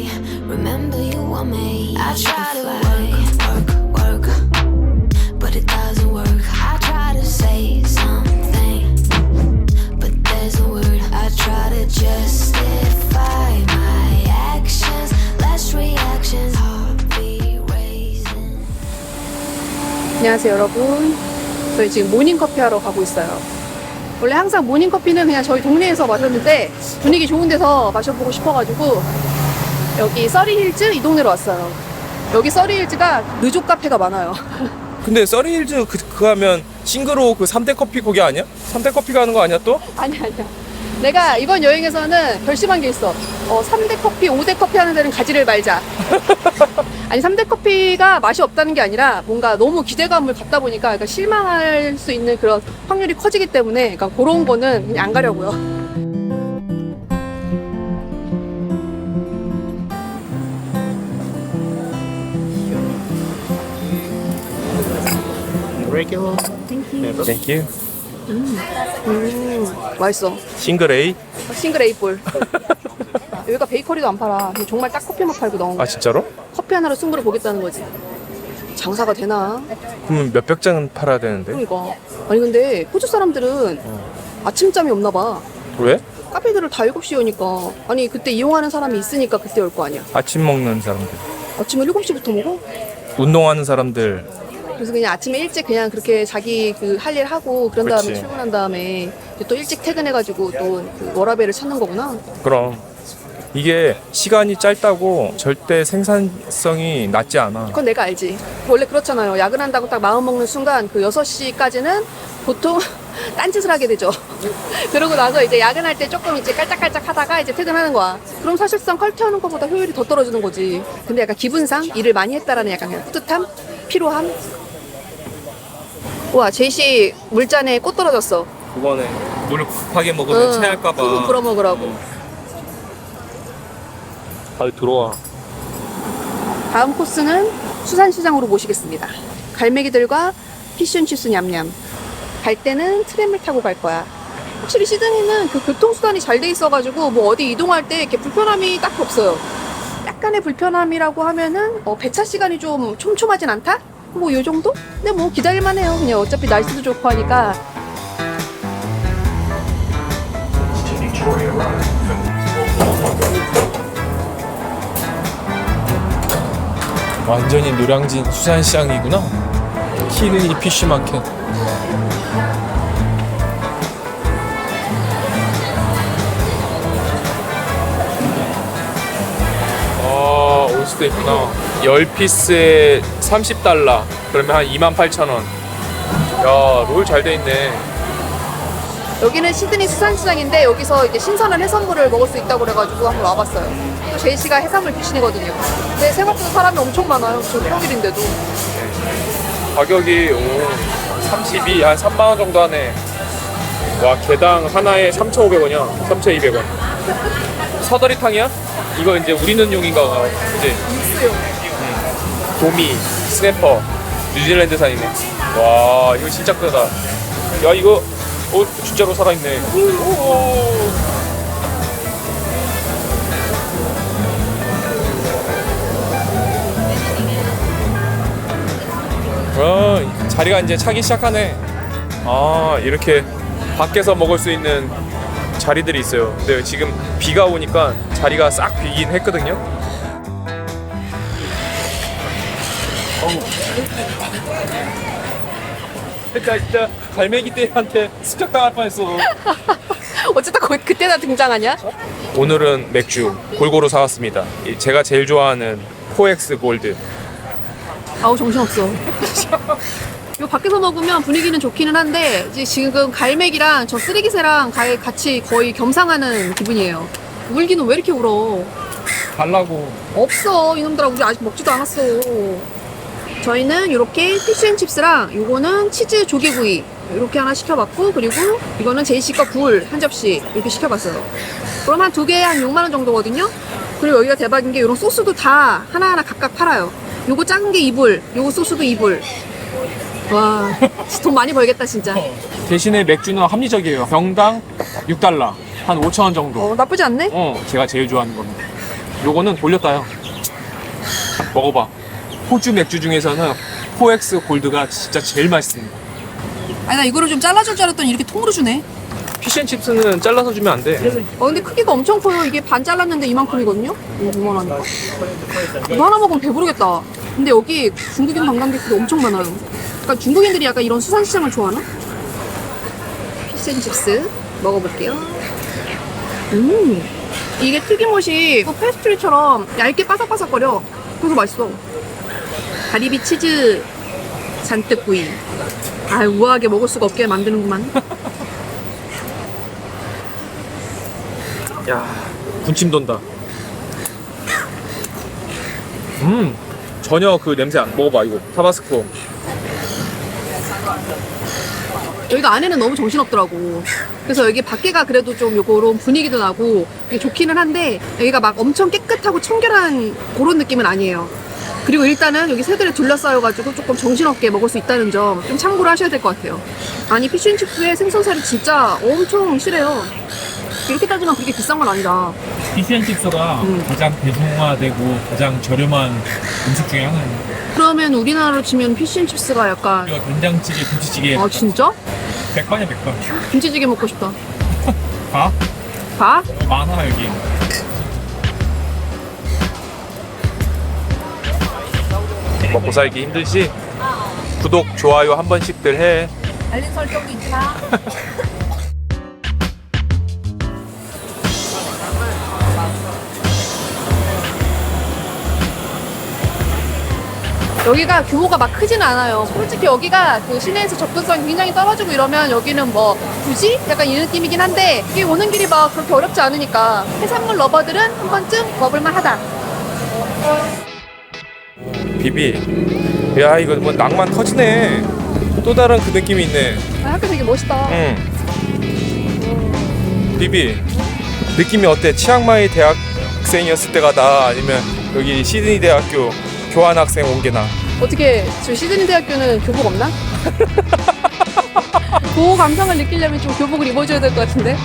way. Remember you want me. I try to work, but it doesn't work. I try to say something, but there's a word. I try to justify my actions. Less reactions, heartbeat raising. 안녕하세요 여러분. 저희 지금 모닝커피 하러 가고 있어요. 원래 항상 모닝커피는 그냥 저희 동네에서 마셨는데 분위기 좋은 데서 마셔보고 싶어가지고 여기 서리힐즈 이 동네로 왔어요. 여기 서리힐즈가 느조 카페가 많아요. 근데 서리힐즈 그거 하면 싱그로 그 3대 커피 거기 아니야? 3대 커피 가는 거 아니야 또? 아니야. 내가 이번 여행에서는 결심한 게 있어. 3대 커피, 5대 커피 하는 데는 가지를 말자. 아니 3대 커피가 맛이 없다는 게 아니라 뭔가 너무 기대감을 갖다 보니까 그러니까 실망할 수 있는 그런 확률이 커지기 때문에 그러니까 그런 거는 그냥 안 가려고요. Regular. 땡큐. 맛있어. 싱글 A? 싱글 A볼. 여기가 베이커리도 안 팔아. 정말 딱 커피만 팔고 넣은 아 진짜로? 커피 하나로 승부를 보겠다는 거지. 장사가 되나? 그러면 몇백 장은 팔아야 되는데? 그러니까. 아니 근데 호주 사람들은 아침잠이 없나 봐. 왜? 카페들을 다 7시에 오니까. 아니 그때 이용하는 사람이 있으니까 그때 올 거 아니야. 아침 먹는 사람들, 아침에 7시부터 먹어? 운동하는 사람들. 그래서 그냥 아침에 일찍 그냥 그렇게 자기 그 할 일 하고 그런 다음에 그치. 출근한 다음에 이제 또 일찍 퇴근해가지고 또 그 워라밸을 찾는 거구나. 그럼 이게 시간이 짧다고 절대 생산성이 낮지 않아. 그건 내가 알지. 원래 그렇잖아요. 야근한다고 딱 마음 먹는 순간 그 6시까지는 보통 딴짓을 하게 되죠. 그러고 나서 이제 야근할 때 조금 이제 깔짝깔짝 하다가 이제 퇴근하는 거야. 그럼 사실상 칼퇴하는 것보다 효율이 더 떨어지는 거지. 근데 약간 기분상 일을 많이 했다라는 약간 그냥 뿌듯함? 피로함? 우와, 제이씨 물잔에 꽃 떨어졌어. 그거네. 물 급하게 먹으면 체할까봐. 소금 불어 먹으라고. 빨리 들어와. 다음 코스는 수산시장으로 모시겠습니다. 갈매기들과 피쉬앤칩스 냠냠. 갈 때는 트램을 타고 갈 거야. 확실히 시드니는 그 교통수단이 잘 돼 있어가지고 뭐 어디 이동할 때 이렇게 불편함이 딱히 없어요. 약간의 불편함이라고 하면은 배차 시간이 좀 촘촘하진 않다? 뭐 요 정도? 근데 뭐 기다릴만 해요. 그냥 어차피 날씨도 좋고 하니까. 완전히 노량진 수산시장이구나. 키르니 피쉬마켓. 올 수도 있구나. 10피스에 30달러. 그러면 한 28,000원. 야, 롤 잘 돼 있네. 여기는 시드니 수산시장인데 여기서 이제 신선한 해산물을 먹을 수 있다고 그래가지고 한번 와봤어요. 또 제이씨가 해산물 피신이거든요. 근데 생각보다 사람이 엄청 많아요. 지금 평일인데도. 가격이 32, 한 3만원 정도 하네. 와, 개당 하나에 3,500원이야. 3,200원. 서더리탕이야? 이거 이제 우리는 용인가 봐. 이제 있어요. 도미, 스냅퍼, 뉴질랜드산이네. 와, 이거 진짜 크다. 야, 이거 진짜로 살아있네. 자리가 이제 차기 시작하네. 아, 이렇게 밖에서 먹을 수 있는 자리들이 있어요. 근데 지금 비가 오니까 자리가 싹 비긴 했거든요. 진짜 갈매기 떼한테 습격당할 뻔했어. 어쨌든 그때나 등장하냐? 오늘은 맥주 골고루 사왔습니다. 제가 제일 좋아하는 코엑스 골드. 아우 정신없어. 이거 밖에서 먹으면 분위기는 좋기는 한데 이제 지금 갈매기랑 저 쓰레기새랑 같이 거의 겸상하는 기분이에요. 울기는 왜 이렇게 울어? 달라고. 없어 이놈들아. 우리 아직 먹지도 않았어. 저희는 이렇게 피쉬앤칩스랑 요거는 치즈 조개구이 이렇게 하나 시켜봤고, 그리고 이거는 제이씨 거 굴 한 접시 이렇게 시켜봤어요. 그럼 한 2개에 한 6만원 정도거든요. 그리고 여기가 대박인 게 이런 소스도 다 하나하나 각각 팔아요. 요거 작은 게 2불, 요거 소스도 2불. 와, 돈 많이 벌겠다 진짜. 대신에 맥주는 합리적이에요. 병당 6달러. 한 5,000원 정도. 나쁘지 않네? 제가 제일 좋아하는 겁니다. 요거는 돌렸다요. 먹어봐. 호주 맥주 중에서는 포엑스 골드가 진짜 제일 맛있습니다. 아니 나 이거를 좀 잘라줄 줄 알았더니 이렇게 통으로 주네. 피쉬앤칩스는 잘라서 주면 안 돼. 근데 크기가 엄청 커요. 이게 반 잘랐는데 이만큼이거든요. 이만하니까. 이거 하나 먹으면 배부르겠다. 근데 여기 중국인 관광객들이 엄청 많아요. 그러니까 중국인들이 약간 이런 수산시장을 좋아하나? 피쉬앤칩스 먹어볼게요. 이게 튀김옷이 페스트리처럼 얇게 바삭바삭거려. 그래서 맛있어. 가리비 치즈 잔뜩 구이. 아, 우아하게 먹을 수가 없게 만드는구만. 야, 군침 돈다. 전혀 그 냄새 안 먹어봐 이거. 타바스코. 여기가 안에는 너무 정신없더라고. 그래서 여기 밖에가 그래도 좀 요런 분위기도 나고 이게 좋기는 한데 여기가 막 엄청 깨끗하고 청결한 그런 느낌은 아니에요. 그리고 일단은 여기 새들에 둘러싸여가지고 조금 정신없게 먹을 수 있다는 점 좀 참고를 하셔야 될 것 같아요. 아니 피쉬앤칩스에 생선살이 진짜 엄청 실해요. 이렇게 따지면 그렇게 비싼 건 아니다. 피쉬앤칩스가 가장 대중화되고 가장 저렴한 음식 중에 하나예요. 그러면 우리나라로 치면 피쉬앤칩스가 약간 이거 된장찌개, 김치찌개 아 진짜? 백반이야 백반. 김치찌개 먹고 싶다. 봐? 봐? 많아 여기. 먹고 살기 힘들지? 구독, 좋아요 한 번씩들 해. 알림 설정도 있다. 여기가 규모가 막 크진 않아요. 솔직히 여기가 그 시내에서 접근성이 굉장히 떨어지고 이러면 여기는 뭐 굳이? 약간 이 느낌이긴 한데 이게 오는 길이 막 그렇게 어렵지 않으니까 해산물 러버들은 한 번쯤 먹을만 하다. 비비. 야, 이거 뭐 낭만 터지네. 또 다른 그 느낌이 있네. 아, 학교 되게 멋있다. 응. 비비. 느낌이 어때? 치앙마이 대학생이었을 때가 나 아니면 여기 시드니 대학교 교환학생 온 게 나? 어떻게 저 시드니 대학교는 교복 없나? 그 감성을 느끼려면 좀 교복을 입어줘야 될 것 같은데.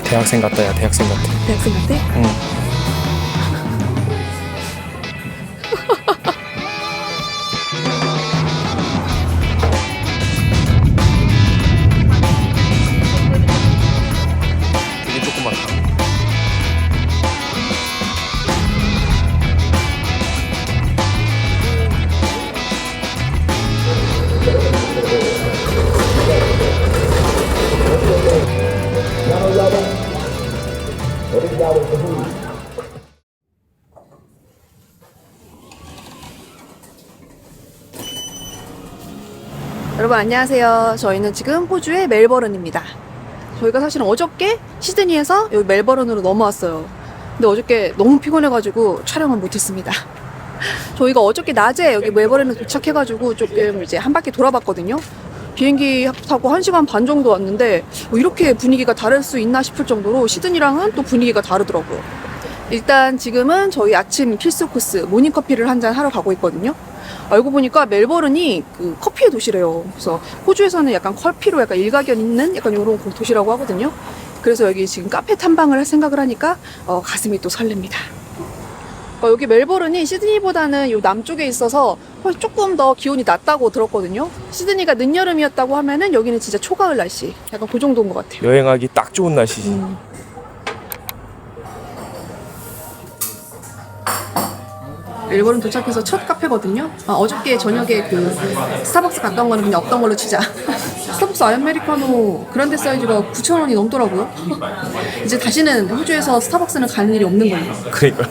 대학생 같다, 야, 대학생 같아. 대학생 같아? 응. 되게 조그맣다. 여러분 안녕하세요. 저희는 지금 호주의 멜버른입니다. 저희가 사실은 어저께 시드니에서 여기 멜버른으로 넘어왔어요. 근데 어저께 너무 피곤해가지고 촬영을 못했습니다. 저희가 어저께 낮에 여기 멜버른에 도착해가지고 조금 이제 한 바퀴 돌아봤거든요. 비행기 타고 1시간 반 정도 왔는데 뭐 이렇게 분위기가 다를 수 있나 싶을 정도로 시드니랑은 또 분위기가 다르더라고요. 일단 지금은 저희 아침 필수 코스 모닝커피를 한잔 하러 가고 있거든요. 알고 보니까 멜버른이 그 커피의 도시래요. 그래서 호주에서는 약간 커피로 약간 일가견 있는 약간 이런 도시라고 하거든요. 그래서 여기 지금 카페 탐방을 할 생각을 하니까 가슴이 또 설렙니다. 여기 멜버른이 시드니보다는 요 남쪽에 있어서 조금 더 기온이 낮다고 들었거든요. 시드니가 늦여름이었다고 하면은 여기는 진짜 초가을 날씨. 약간 그 정도인 것 같아요. 여행하기 딱 좋은 날씨지. 멜버른 도착해서 첫 카페거든요. 어저께 저녁에 그 스타벅스 갔던 거는 그냥 없던 걸로 치자. 스타벅스 아메리카노 그란데 사이즈가 9,000원이 넘더라고요. 이제 다시는 호주에서 스타벅스는 가는 일이 없는 거예요. 그러니까.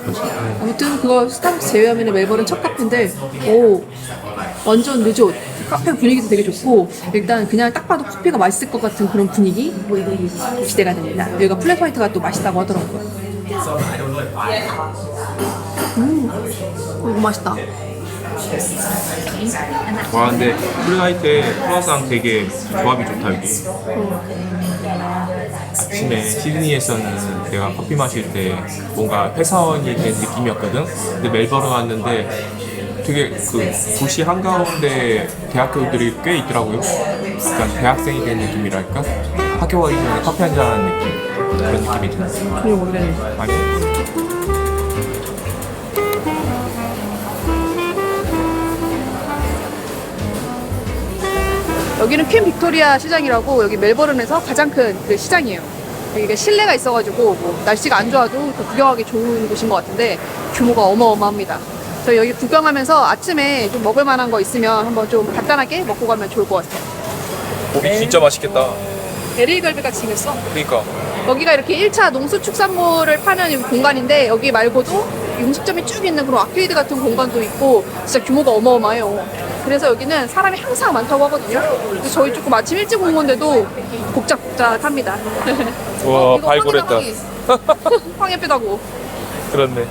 아무튼 그거 스타벅스 제외하면 멜버른 첫 카페인데 완전 늦어. 카페 분위기도 되게 좋고 일단 그냥 딱 봐도 커피가 맛있을 것 같은 그런 분위기 기대가 됩니다. 여기가 플랫 화이트가 또 맛있다고 하더라고요. 너무 맛있다. 와, 근데 플라이트에 크루아상 되게 조합이 좋다, 여기. 아침에 시드니에서는 내가 커피 마실 때 뭔가 회사원이 된 느낌이었거든. 근데 멜버른 왔는데 되게 그 도시 한가운데 대학교들이 꽤 있더라고요. 약간 대학생이 된 느낌이랄까? 학교 가기 전에 커피 한잔 하는 느낌. 그런 느낌이 드는. 전혀 모르겠네. 아니? 여기는 퀸 빅토리아 시장이라고 여기 멜버른에서 가장 큰 그 시장이에요. 여기가 실내가 있어가지고 뭐 날씨가 안 좋아도 더 구경하기 좋은 곳인 것 같은데 규모가 어마어마합니다. 저희 여기 구경하면서 아침에 좀 먹을 만한 거 있으면 한번 좀 간단하게 먹고 가면 좋을 것 같아요. 고기 진짜 맛있겠다. LA 갈비 같이 생겼어. 그러니까 여기가 이렇게 1차 농수축산물을 파는 공간인데 여기 말고도 음식점이 쭉 있는 그런 아케이드 같은 공간도 있고 진짜 규모가 어마어마해요. 그래서 여기는 사람이 항상 많다고 하거든요. 그래서 저희 조금 아침 일찍 온 건데도 복잡복잡합니다. 와, 이거 발굴했다. 황해뼈다고. 그렇네.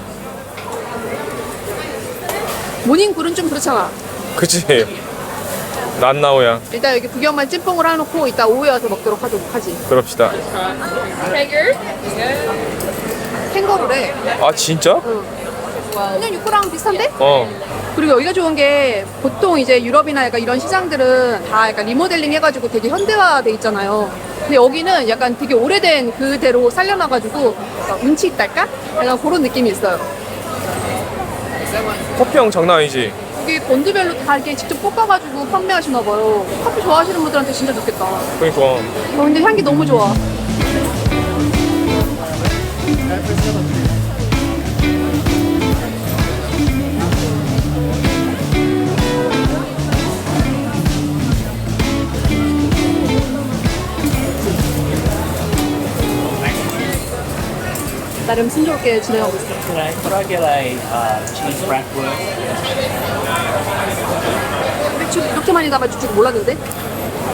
모닝굴은 좀 그렇잖아. 그치. 낫나오야. 일단 여기 구경만 찐뽕을 해놓고 이따 오후에 와서 먹도록 하지. 그럽시다. 캥거루래. 아 진짜? 그냥 육구랑 비슷한데? 어. 그리고 여기가 좋은 게 보통 이제 유럽이나 약간 이런 시장들은 다 약간 리모델링 해가지고 되게 현대화돼 있잖아요. 근데 여기는 약간 되게 오래된 그대로 살려놔가지고 운치 있달까? 약간 그런 느낌이 있어요. 커피형 장난 아니지? 여기 본드별로 다 이렇게 직접 볶아가지고 판매하시나 봐요. 커피 좋아하시는 분들한테 진짜 좋겠다. 그러니까. 근데 향기 너무 좋아. 나름 순조롭게 진행하고 있어. Could I get a cheese Frankfurt? 맥주 이렇게 많이 나갈 줄 몰랐는데?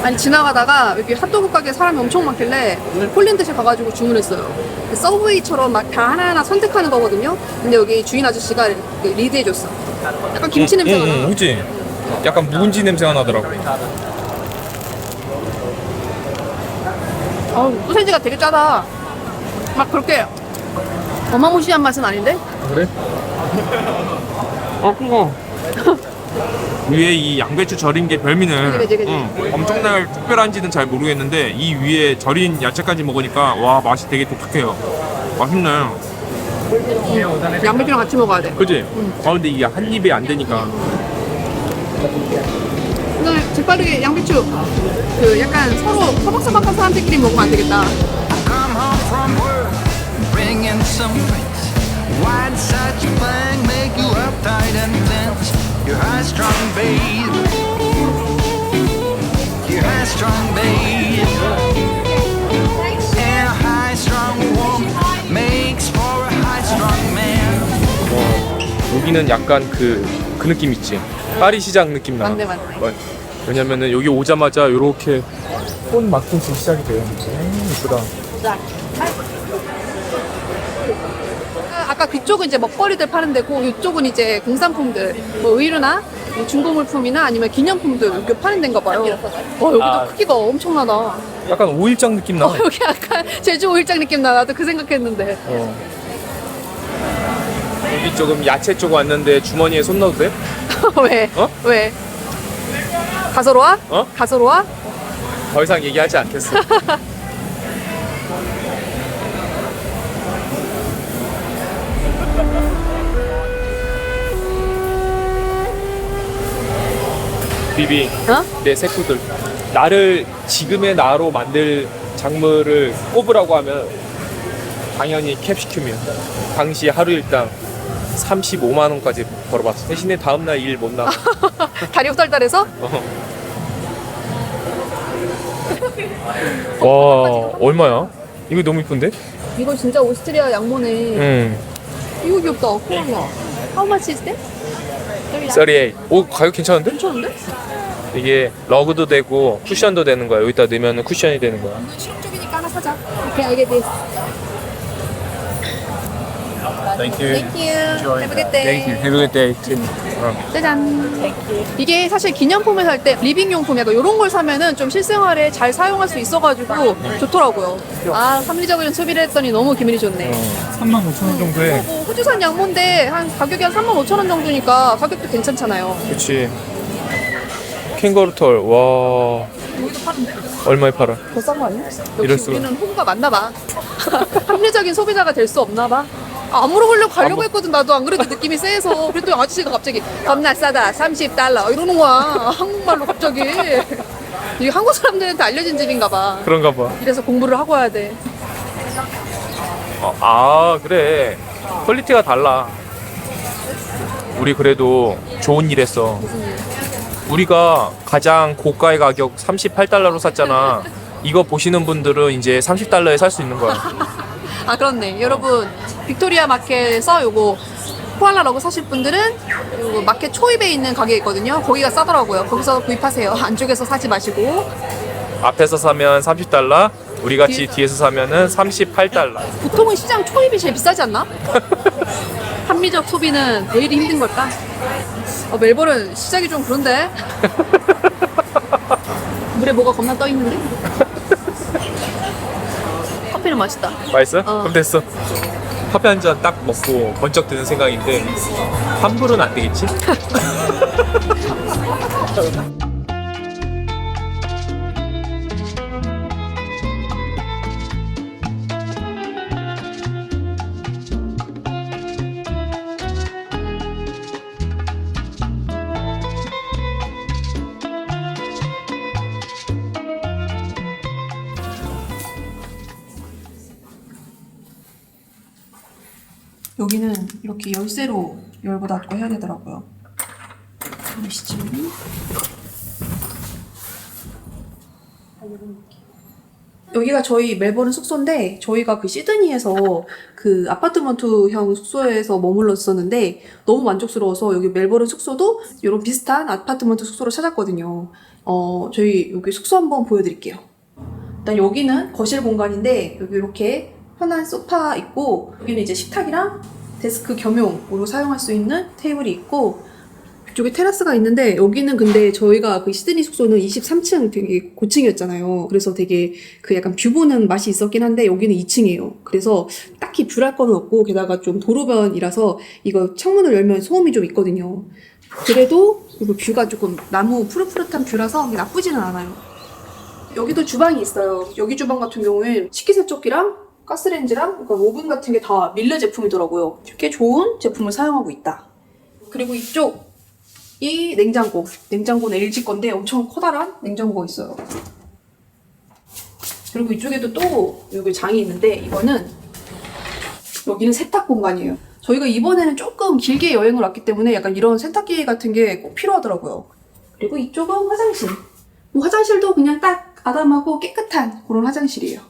아니 지나가다가 여기 핫도그 가게 사람이 엄청 많길래 폴란드시 가가지고 주문했어요. 서브웨이처럼 막 다 하나하나 선택하는 거거든요. 근데 여기 주인 아저씨가 리드해줬어. 약간 김치 냄새가 나. 그치? 약간 묵은지 냄새가 나더라고. 소세지가 되게 짜다. 막 그렇게 어마무시한 맛은 아닌데? 그래? 아 그거. 위에 이 양배추 절인 게 별미는 그지. 엄청나게 특별한지는 잘 모르겠는데 이 위에 절인 야채까지 먹으니까 와 맛이 되게 독특해요. 맛있네. 양배추랑 같이 먹어야 돼. 그지? 아 근데 이게 한 입에 안 되니까. 근데 재빠르게 양배추 그 약간 서로 서먹서먹한 사람들끼리 먹으면 안 되겠다. Come home from work, bringing some drinks. Why'd such a thing make you uptight and tense? You're high strung, babe. You're high strung, babe. And a high strung woman makes for a high strung man. 여기는 약간 그 느낌 있지? 파리 시장 느낌 나. 맞네. 왜냐면은 여기 오자마자 이렇게 꽃 마켓이 시작이 돼요. 이쁘다. 아까 그쪽은 이제 먹거리들 파는 데고 이쪽은 이제 공산품들 뭐 의류나 뭐 중고물품이나 아니면 기념품들 이렇게 파는 데인가 봐요. 여기도 크기가 엄청나다. 약간 오일장 느낌 나. 여기 약간 제주 오일장 느낌 나. 나도 그 생각했는데. 여기 조금 야채 쪽 왔는데 주머니에 손 넣어도 돼? 왜? 어? 왜? 가서로 와? 어? 가서로 와? 더 이상 얘기하지 않겠어. 비비, 어? 내 색구들. 나를 지금의 나로 만들 작물을 꼽으라고 하면 당연히 캡시큐면 당시 하루 일당 35만 원까지 벌어봤어. 대신에 다음날 일 못 나가. 다리 후달달해서? 와, 얼마야? 이거 너무 이쁜데? 이거 진짜 오스트리아 양모네. 응. 이거 귀엽다. 코로나. How much is that? 38. 오, 가격 괜찮은데? 괜찮은데? 이게 러그도 되고 쿠션도 되는 거야. 여기다 넣으면 쿠션이 되는 거야. 실용적이니까 하나 사자. 오케이, 알겠어. Thank you. Thank you. Have a good day. Thank you. Have a good day. 짜잔. 이게 사실 기념품을 살 때 리빙용품 약간 이런 걸 사면은 좀 실생활에 잘 사용할 수 있어가지고 좋더라고요. 아, 합리적인 소비를 했더니 너무 기분이 좋네. 35,000원 정도에. 호주산 양모인데 한 가격이 한 35,000원 정도니까 가격도 괜찮잖아요. 그렇지. 캥거루 털. 와. 여기도 파는데? 얼마에 팔아? 더 싼 거 아니야? 이럴 역시 수가. 우리는 호구가 맞나 봐. 합리적인 소비자가 될 수 없나 봐. 아, 안 물어보려고 가려고 했거든. 나도 안 그래도 느낌이 세서. 그랬더니 아저씨가 갑자기 겁나 싸다 $30 이러는 거야. 한국말로 갑자기. 이게 한국 사람들한테 알려진 집인가 봐. 그런가 봐. 이래서 공부를 하고 와야 돼. 아, 그래. 퀄리티가 달라. 우리 그래도 좋은 일 했어. 우리가 가장 고가의 가격 $38로 샀잖아. 이거 보시는 분들은 이제 $30에 살 수 있는 거야. 아, 그렇네. 여러분, 빅토리아 마켓에서 요거 코알라라고 사실 분들은 요거 마켓 초입에 있는 가게 있거든요. 거기가 싸더라고요. 거기서 구입하세요. 안쪽에서 사지 마시고. 앞에서 사면 $30, 우리 같이 뒤에서 사면은 $38. 보통은 시장 초입이 제일 비싸지 않나? 합리적 소비는 왜 이리 힘든 걸까? 멜버른 시작이 좀 그런데? 물에 뭐가 겁나 떠 있는데? 커피는 맛있다. 맛있어? 그럼 됐어. 커피 한 잔 딱 먹고 번쩍 드는 생각인데 환불은 안 되겠지? 여기는 이렇게 열쇠로 열고 닫고 해야 되더라고요. 보이시죠? 여기가 저희 멜버른 숙소인데 저희가 그 시드니에서 그 아파트먼트형 숙소에서 머물렀었는데 너무 만족스러워서 여기 멜버른 숙소도 이런 비슷한 아파트먼트 숙소를 찾았거든요. 저희 여기 숙소 한번 보여드릴게요. 일단 여기는 거실 공간인데 여기 이렇게 편한 소파 있고 여기는 이제 식탁이랑 데스크 겸용으로 사용할 수 있는 테이블이 있고 이쪽에 테라스가 있는데 여기는 근데 저희가 그 시드니 숙소는 23층 되게 고층이었잖아요. 그래서 되게 그 약간 뷰 보는 맛이 있었긴 한데 여기는 2층이에요. 그래서 딱히 뷰랄 거는 없고 게다가 좀 도로변이라서 이거 창문을 열면 소음이 좀 있거든요. 그래도 이거 뷰가 조금 나무 푸릇푸릇한 뷰라서 나쁘지는 않아요. 여기도 주방이 있어요. 여기 주방 같은 경우엔 식기세척기랑 가스레인지랑 그러니까 오븐 같은 게 다 밀레 제품이더라고요. 꽤 좋은 제품을 사용하고 있다. 그리고 이쪽이 냉장고. 냉장고는 LG 건데 엄청 커다란 냉장고가 있어요. 그리고 이쪽에도 또 여기 장이 있는데 이거는 여기는 세탁 공간이에요. 저희가 이번에는 조금 길게 여행을 왔기 때문에 약간 이런 세탁기 같은 게 꼭 필요하더라고요. 그리고 이쪽은 화장실. 뭐 화장실도 그냥 딱 아담하고 깨끗한 그런 화장실이에요.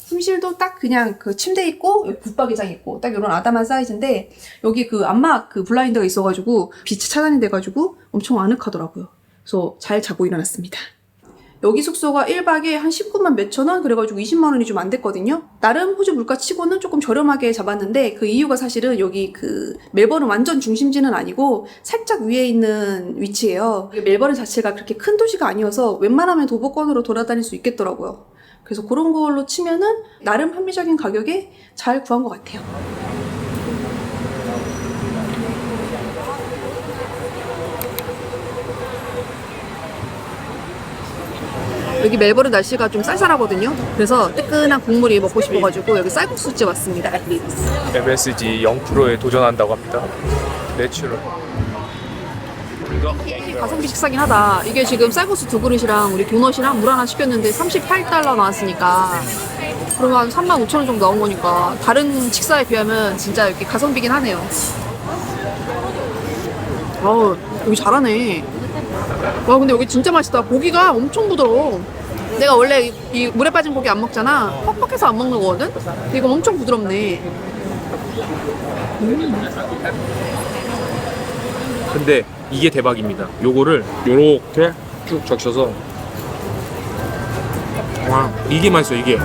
침실도 딱 그냥 그 침대 있고 여기 붙박이장 있고 딱 이런 아담한 사이즈인데 여기 그 암막 그 블라인드가 있어가지고 빛이 차단이 돼가지고 엄청 아늑하더라고요. 그래서 잘 자고 일어났습니다. 여기 숙소가 1박에 한 19만 몇천 원 그래가지고 20만 원이 좀 안 됐거든요. 나름 호주 물가 치고는 조금 저렴하게 잡았는데 그 이유가 사실은 여기 그 멜버른 완전 중심지는 아니고 살짝 위에 있는 위치예요. 멜버른 자체가 그렇게 큰 도시가 아니어서 웬만하면 도보권으로 돌아다닐 수 있겠더라고요. 그래서 그런 걸로 치면은 나름 합리적인 가격에 잘 구한 것 같아요. 여기 멜버른 날씨가 좀 쌀쌀하거든요. 그래서 뜨끈한 국물이 먹고 싶어가지고 여기 쌀국수집 왔습니다. MSG 0%에 도전한다고 합니다. 내추럴. 가성비 식사긴 하다. 이게 지금 쌀국수 2그릇이랑 우리 도넛이랑 물 하나 시켰는데 $38 나왔으니까 그러면 한 35,000원 정도 나온 거니까 다른 식사에 비하면 진짜 이렇게 가성비긴 하네요. 여기 잘하네. 와, 근데 여기 진짜 맛있다. 고기가 엄청 부드러워. 내가 원래 이 물에 빠진 고기 안 먹잖아. 퍽퍽해서 안 먹는 거거든? 근데 이거 엄청 부드럽네. 근데 이게 대박입니다. 요거를 요렇게 쭉 적셔서 와, 이게 맛있어. 이게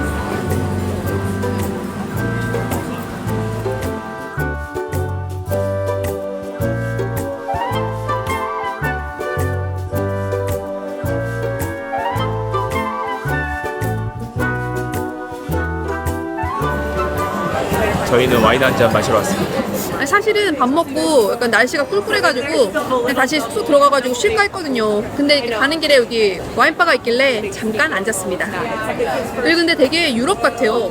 저희는 와인 한 잔 마시러 왔습니다. 아니, 사실은 밥 먹고 약간 날씨가 꿀꿀해가지고 그냥 다시 숙소 들어가가지고 쉴까 했거든요. 근데 이렇게 가는 길에 여기 와인바가 있길래 잠깐 앉았습니다. 여기 근데 되게 유럽 같아요.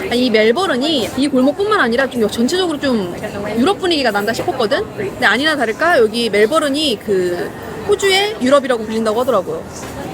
아니, 이 멜버른이 이 골목뿐만 아니라 좀 전체적으로 좀 유럽 분위기가 난다 싶었거든? 근데 아니나 다를까 여기 멜버른이 그 호주의 유럽이라고 불린다고 하더라고요.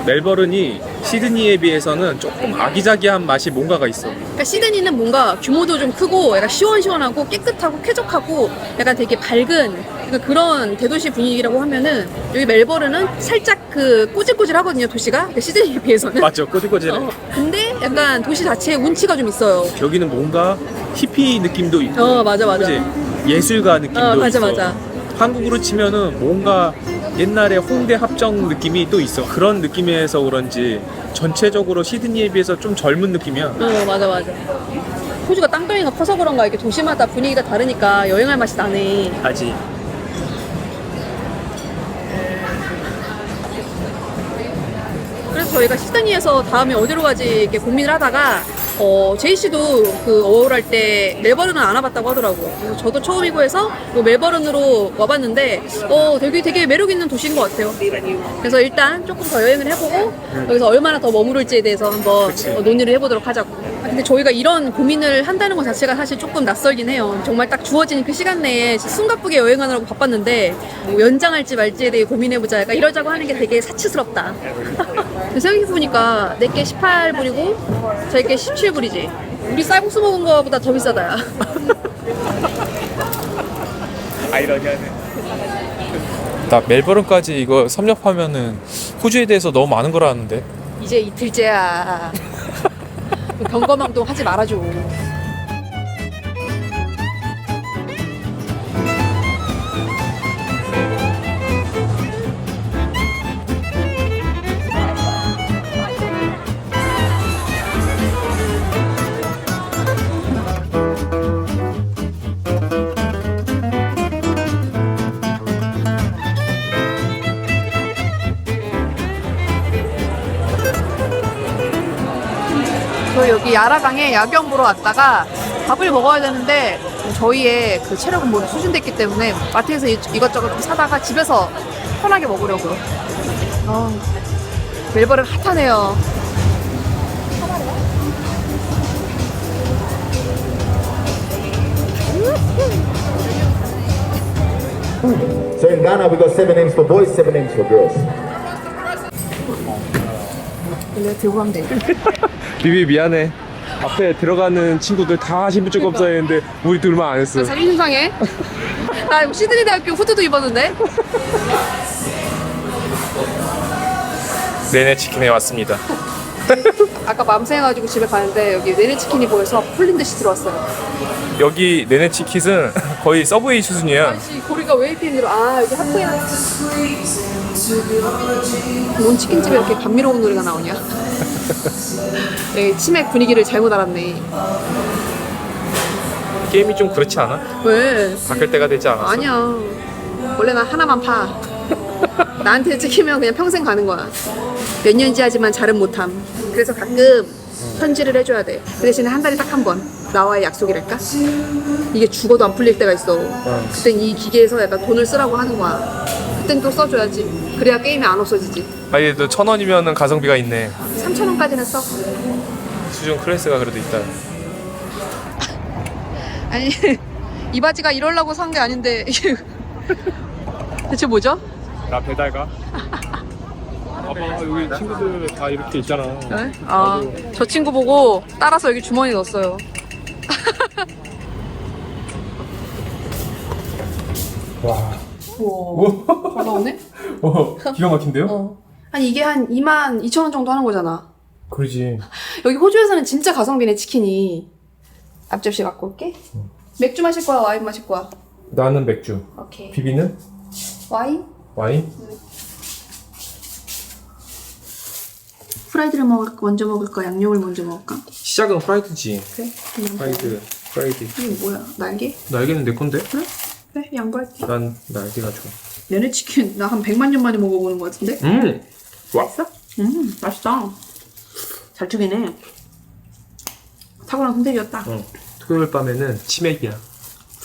멜버른이 시드니에 비해서는 조금 아기자기한 맛이 뭔가가 있어. 그러니까 시드니는 뭔가 규모도 좀 크고 약간 시원시원하고 깨끗하고 쾌적하고 약간 되게 밝은 그러니까 그런 대도시 분위기라고 하면은 여기 멜버른은 살짝 그 꼬질꼬질하거든요, 도시가. 그러니까 시드니에 비해서는. 맞죠, 꼬질꼬질해. 근데 약간 도시 자체에 운치가 좀 있어요. 여기는 뭔가 히피 느낌도 있고, 맞아. 그치? 예술가 느낌도 맞아, 있어. 맞아. 한국으로 치면은 뭔가 옛날에 홍대 합정 느낌이 또 있어. 그런 느낌에서 그런지 전체적으로 시드니에 비해서 좀 젊은 느낌이야. 맞아. 호주가 땅덩이가 커서 그런가 이렇게 도시마다 분위기가 다르니까 여행할 맛이 나네. 알지? 그래서 저희가 시드니에서 다음에 어디로 가지 이렇게 고민을 하다가 제이 씨도 그 어울할 때 멜버른은 안 와봤다고 하더라고요. 그래서 저도 처음이고 해서 멜버른으로 와봤는데 되게 매력 있는 도시인 것 같아요. 그래서 일단 조금 더 여행을 해보고 여기서 얼마나 더 머무를지에 대해서 한번 논의를 해보도록 하자고. 근데 저희가 이런 고민을 한다는 것 자체가 사실 조금 낯설긴 해요. 정말 딱 주어진 그 시간 내에 숨가쁘게 여행하느라고 바빴는데 뭐 연장할지 말지에 대해 고민해보자. 약간 이러자고 하는 게 되게 사치스럽다. 생각해보니까 내게 18불이고 저희게 17불이지. 우리 쌀국수 먹은 거보다 더 비싸다, 야. 아이러니하네. 나 멜버른까지 이거 섭렵하면은 호주에 대해서 너무 많은 걸 아는데. 이제 이틀째야. 경거망동 하지 말아줘. 저희 여기 야라강에 야경 보러 왔다가 밥을 먹어야 되는데 저희의 그 체력은 모두 수준됐기 때문에 마트에서 이것저것 좀 사다가 집에서 편하게 먹으려고요. 멜버른 핫하네요. So in Ghana, we got 7 names for boys, 7 names for girls. 내가 들고 가면 돼. 비비 미안해. 앞에 들어가는 친구들 다 신분증 검사했는데 우리 둘만 안 했어. 자존심 상해. 나 시드니 대학교 후드도 입었는데. 네네 치킨에 왔습니다. 아까 맘새해가지고 집에 가는데 여기 네네치킨이 보여서 풀린 듯이 들어왔어요. 여기 네네 치킨은 거의 서브웨이 수준이야. 아저씨 고리가 왜 이렇게 힘들어? 여기 학교에 뭔 치킨집에 이렇게 감미로운 노래가 나오냐? 네, 치맥 분위기를 잘못 알았네. 게임이 좀 그렇지 않아? 왜? 바뀔 때가 되지 않았어? 아니야. 원래 난 하나만 파. 나한테 찍히면 그냥 평생 가는 거야. 몇 년지 하지만 잘은 못함. 그래서 가끔 편지를 해줘야 돼. 그 대신에 한 달에 딱 한 번. 나와의 약속이랄까? 이게 죽어도 안 풀릴 때가 있어. 그땐 이 기계에서 약간 돈을 쓰라고 하는 거야. 그땐 또 써줘야지. 그래야 게임이 안 없어지지. 아니 너 1,000원이면은 가성비가 있네. 3,000원까지는 써. 수준 클래스가 그래도 있다. 아니 이 바지가 이러려고 산 게 아닌데 이게 대체 뭐죠? 나 배달가? 봐봐 여기 친구들 다 이렇게 있잖아. 네? 저 친구 보고 따라서 여기 주머니 넣었어요. 와. 잘 나오네? 기가 막힌데요? 아니 이게 한 22,000원 정도 하는 거잖아. 그러지. 여기 호주에서는 진짜 가성비네 치킨이. 앞접시 갖고 올게. 맥주 마실 거야 와인 마실 거야? 나는 맥주. 오케이. 비비는? 와인? 와인? 프라이드를 먼저 먹을까? 양념을 먼저 먹을까? 시작은 프라이드지. 그래? 프라이드. 이게 뭐야? 날개? 날개는 내 건데? 그래? 그래 양보할게. 난 날개가 좋아. 얘네 치킨 나 한 100만 년 만에 먹어보는 거 같은데? 와. 맛있어? 맛있다. 잘 튀기네. 탁월한 선택이었다. 응. 토요일 밤에는 치맥이야.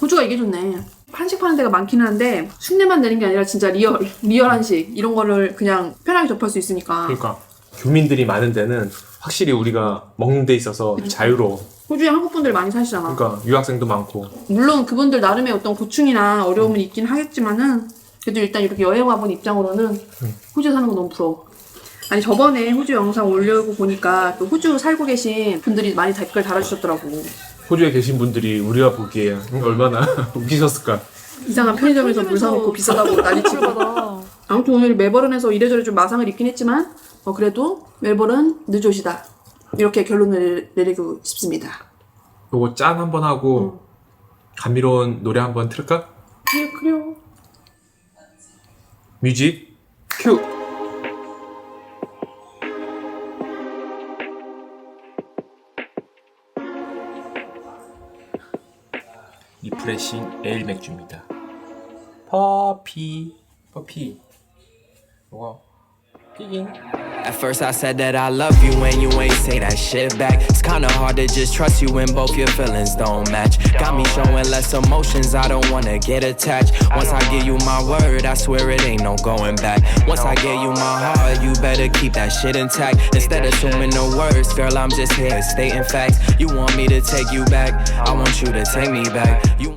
호주가 이게 좋네. 한식 파는 데가 많긴 한데 흉내만 내는 게 아니라 진짜 리얼 한식 이런 거를 그냥 편하게 접할 수 있으니까. 그러니까 교민들이 많은 데는 확실히 우리가 먹는 데 있어서 자유로워. 호주에 한국 분들 많이 사시잖아. 그러니까 유학생도 많고. 물론 그분들 나름의 어떤 고충이나 어려움은 있긴 하겠지만은 그래도 일단 이렇게 여행 와본 입장으로는 호주에 사는 거 너무 부러워. 아니 저번에 호주 영상 올려고 보니까 또 호주 살고 계신 분들이 많이 댓글 달아주셨더라고. 호주에 계신 분들이 우리가 보기에 얼마나 웃기셨을까. 이상한 편의점에서 물 사놓고 비싸다고 난리치고. 아무튼 오늘 멜버른에서 이래저래 좀 마상을 입긴 했지만 그래도 멜버른 느좋이다 이렇게 결론을 내리고 싶습니다. 요거 짠 한번 하고 감미로운 노래 한번 틀을까? 그래요. 뮤직 큐! 리프레싱 에일 맥주입니다. 퍼피 요거 피깅. At first I said that I love you when you ain't say that shit back. It's kinda hard to just trust you when both your feelings don't match. Got me showing less emotions, I don't wanna get attached. Once I give you my word, I swear it ain't no going back. Once I give you my heart, you better keep that shit intact. Instead of assuming the words, girl, I'm just here stating facts. You want me to take you back, I want you to take me back. You